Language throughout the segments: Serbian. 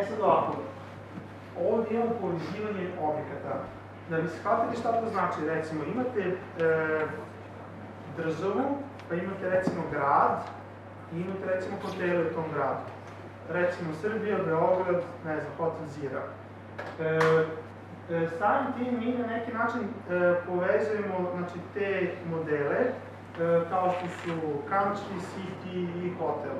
Sad ovako, ovdje imamo povezivanje objekata. Da bi shvatili šta to znači, recimo imate državu, pa imate recimo grad i imate recimo hotele u tom gradu. Recimo Srbija, Beograd, ne znam, hotel Zira. Samim tim mi na neki način povezujemo te modele kao što su country, city i hotel.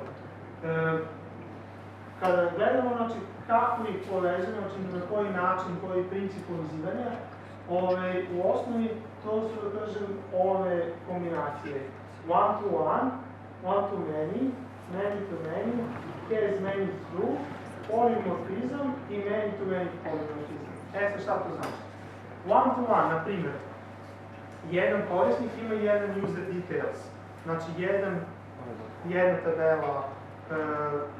Kada gledamo kako ih povezujemo, na koji način, koji princip povezivanja, u osnovi to su, da kažem, ove kombinacije. One to one, one to many, many to many, has many through, polymorphism i many to many polymorphism. Sad šta to znači? One to one, na primjer, jedan korisnik ima jedan user details, znači jedna tabela,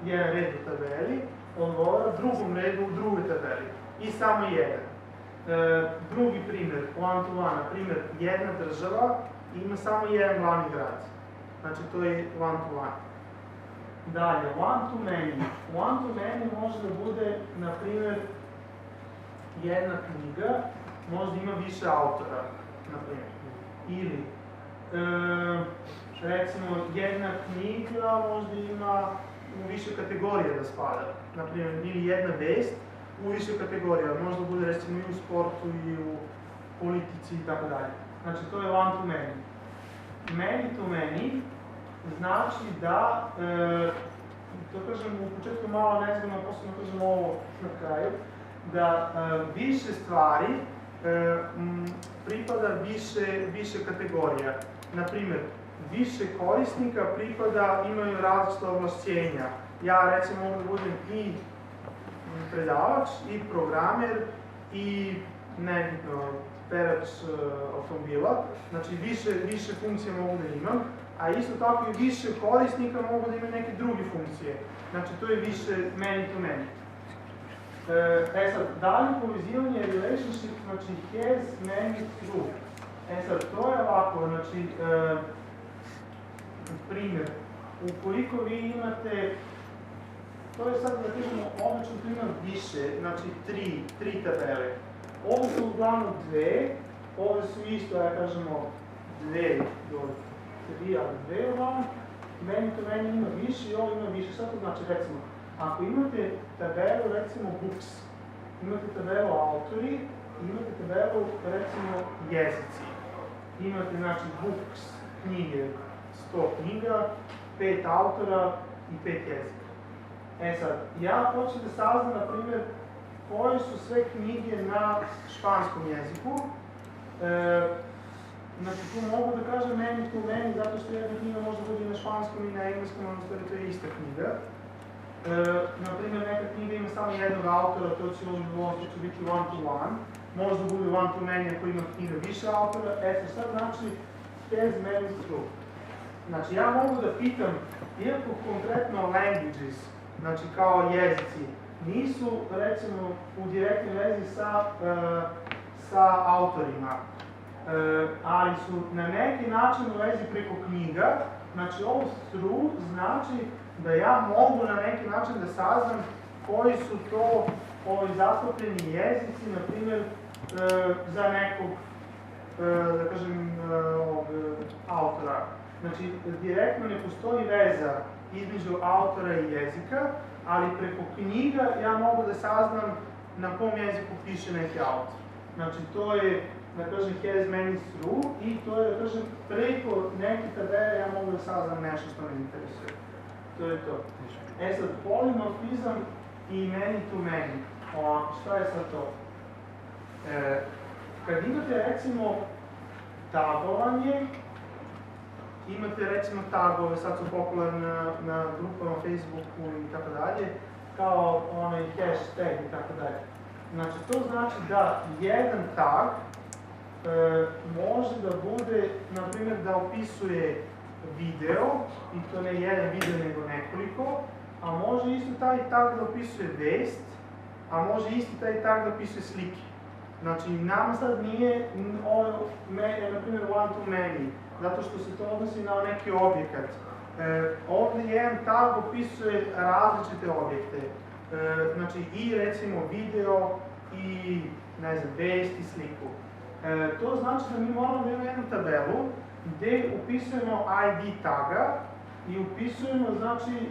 jedan red u tabeli, odgovara drugom redu u drugoj tabeli i samo jedan. Drugi primjer, one to one, na primjer, jedna država ima samo jedan glavni grad, znači to je one to one. Dalje, one to many. One to many može da bude, na primjer, jedna knjiga, možda ima više autora, na primjer. Ili, recimo, jedna knjiga možda ima u više kategorija da spada. Na primjer, ili jedna vest u više kategorija, možda bude recimo i u sportu i u politici i tako dalje. Znači, to je one to many. Many to many znači da, to kažem u početku malo nezgodno, a posebno kažem ovo na kraju, da više stvari pripada više kategorija. Naprimjer, više korisnika pripada, imaju različite ovlašćenja. Ja recimo mogu da budem i predavač, i programer, i nebitno, perač automobila. Znači više funkcija mogu da imam, a isto tako i više korisnika mogu da imaju neke druge funkcije. Znači to je više many to many. Sad, dalje povezivanje relationship, znači has many through. Sad, to je ovako, znači, primjer, ukoliko vi imate, to je sad da kažemo, obično tu ima više, znači tri tabele. Ove su uglavnom dve, ove su isto, da kažemo, dve do tri, ali dve uglavnom. Many to many ima više i ovo ima više. Šta to znači, recimo, ako imate tabelu, recimo, books, imate tabelu autori, imate tabelu, recimo, jezici. Imate, znači, books, knjige, 100 knjiga, 5 autora i 5 jezika. Sad, ja hoću da saznam, na primjer, koje su sve knjige na španskom jeziku. Znači, tu mogu da kažem many to many, zato što jedna knjiga može bude i na španskom i na engleskom, odnosno to je ista knjiga. Naprimjer, neka knjiga ima samo jednog autora, to će u ovom slučaju biti one to one. Možda bude one to many ako ima knjiga više autora. Sad znači has many through. Znači, ja mogu da pitam, iako konkretno languages, znači kao jezici, nisu, recimo, u direktnoj vezi sa autorima, ali su na neki način u vezi preko knjiga. Znači, ovo through znači da ja mogu na neki način da saznam koji su to zastupljeni jezici, na primjer, za nekog, da kažem, autora. Znači, direktno ne postoji veza između autora i jezika, ali preko knjiga ja mogu da saznam na kom jeziku piše neki autor. Znači, to je, da kažem, has many through i to je, da kažem, preko neke tabele ja mogu da saznam nešto što me interesuje. To je to. Sad, polymorphism i many to many. Ovako, šta je sad to? Kad imate, recimo, tagovanje, imate, recimo, tagove, sad su popularni na grupama, Facebooku i tako dalje, kao onaj hashtag i tako dalje. Znači, to znači da jedan tag može da bude, na primjer, da opisuje video, i to ne jedan video nego nekoliko, a može isto taj tag da opisuje vest, a može isti taj tag da opisuje slike. Znači, nama sad nije, na primjer, one to many, zato što se to odnosi na neki objekat. Ovdje jedan tag opisuje različite objekte, znači i recimo video i ne znam, vest i sliku. To znači da mi moramo da imamo jednu tabelu gdje upisujemo ID taga i upisujemo znači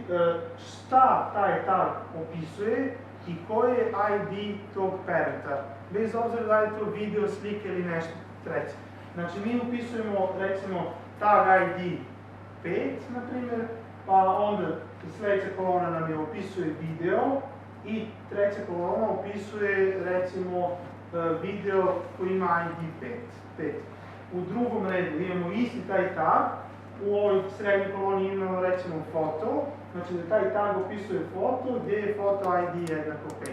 šta taj tag opisuje i koji je ID tog parenta, bez obzira da je to video, slike ili nešto treće. Znači mi upisujemo recimo tag ID 5, na primjer, pa onda sljedeća kolona nam je opisuje video i treća kolona opisuje recimo video koji ima ID 5. U drugom redu imamo isti taj tag, u ovoj srednjoj koloni imamo recimo foto, znači da taj tag opisuje foto, gdje je foto ID jednako 5.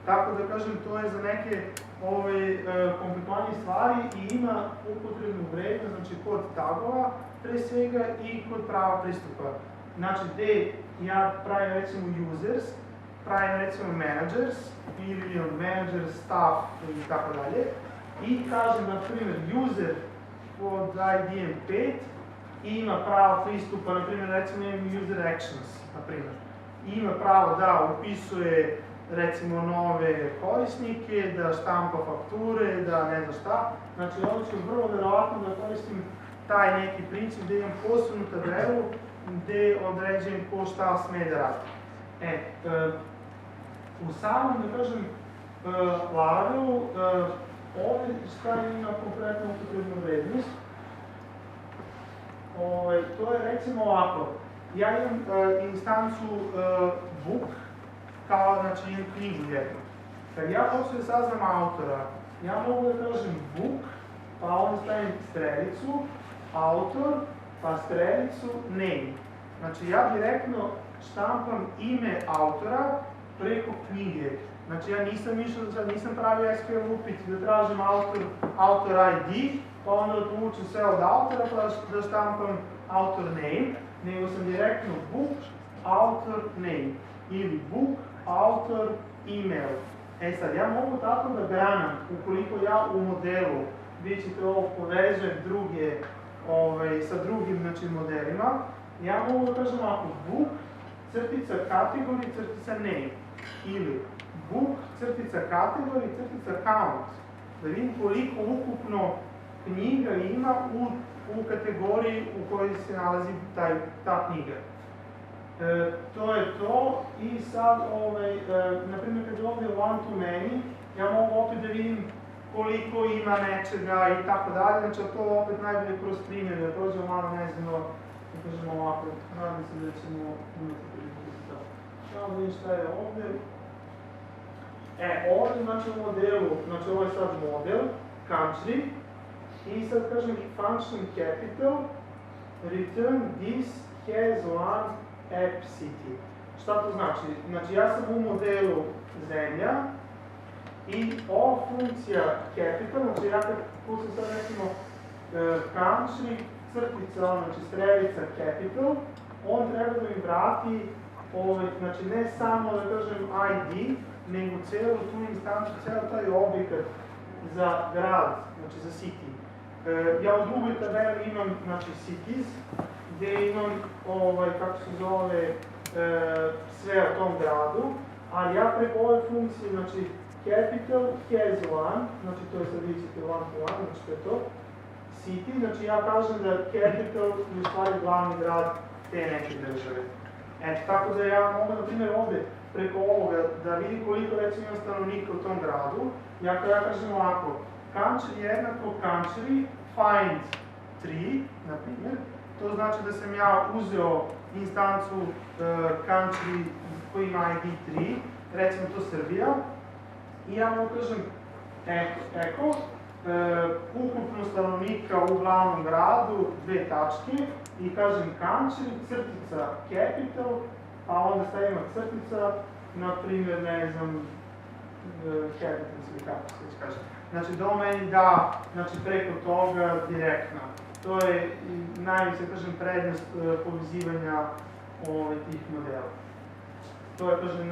Tako da kažem, to je za neke komplikovanije stvari i ima upotrebnu vrednost, znači kod tagova pre svega i kod prava pristupa. Znači gdje ja pravim recimo users, pravim recimo managers ili manager, staff ili tako dalje i kažem na primjer user pod ID-em 5 i ima pravo pristupa, na primjer recimo imam user actions, na primjer. Ima pravo da upisuje recimo nove korisnike, da štampa fakture, da ne znam šta. Znači ovdje ću vrlo verovatno da koristim taj neki princip gdje imam posebnu tabelu gdje određujem ko šta sme da radi. U samom, da kažem, Laravel, ovdje šta ima konkretno upotrebnu vrednost. To je recimo ovako, ja imam instancu book, kao znači imam knjigu jednu. Kad ja hoću da saznam autora, ja mogu da kažem book, pa onda stavim strelicu, autor, pa strelicu name. Znači ja direktno štampam ime autora preko knjige. Znači ja nisam išao, nisam pravio SQL upit da tražim autor ID, pa onda povučem sve od autora pa da štampam autor name, nego sam direktno book, autor name ili book, autor, email. Sad, ja mogu tako da branam, ukoliko ja u modelu, vi ćete ovo povežem druge, sa drugim znači, modelima, ja mogu da kažem ovako, book, crtica category, crtica name, ili book, crtica category, crtica count, da vidim koliko ukupno knjiga ima u kategoriji u kojoj se nalazi ta knjiga. To je to i sad, na primjer kad je ovdje one to many, ja mogu opet da vidim koliko ima nečega i tako dalje, znači to opet najbolje kroz primjer, da prođemo malo nezgodno, da kažemo ovako, nadam se da ćemo imati priliku za to. Samo vidim šta je ovdje. Ovdje znači u modelu, znači ovo je sad model, country, i sad kažem function capital, return this has one app city. Šta to znači? Znači ja sam u modelu zemlja i ova funkcija capital, znači ja kad pucam sad recimo country, crtica, znači strelica capital, on treba da mi vrati, znači ne samo da kažem ID, nego cijelu tu instancu, cijel taj objekat za grad, znači za city. Ja u drugoj tabeli imam, znači, cities, gdje imam, kako se zove, sve o tom gradu, ali ja preko ove funkcije, znači, capital has one, znači to je sad vidite one to one, znači to je to, city, znači ja kažem da capital je u stvari glavni grad te neke države. Tako da ja mogu, na primjer, ovdje preko ovoga da vidim koliko recimo ima stanovnika u tom gradu, ja kažem ovako, country jednako country find 3, na primjer, to znači da sam ja uzeo instancu country koji ima ID 3, recimo to Srbija, i ja mogu kažem echo, ukupno stanovnika u glavnom gradu, dve tačke, i kažem country, crtica capital, pa onda stavimo crtica, na primjer, ne znam, capital ili kako se već kaže. Znači, da on meni da, znači, preko toga direktno. To je najviše, kažem, prednost povezivanja tih modela. To je, kažem,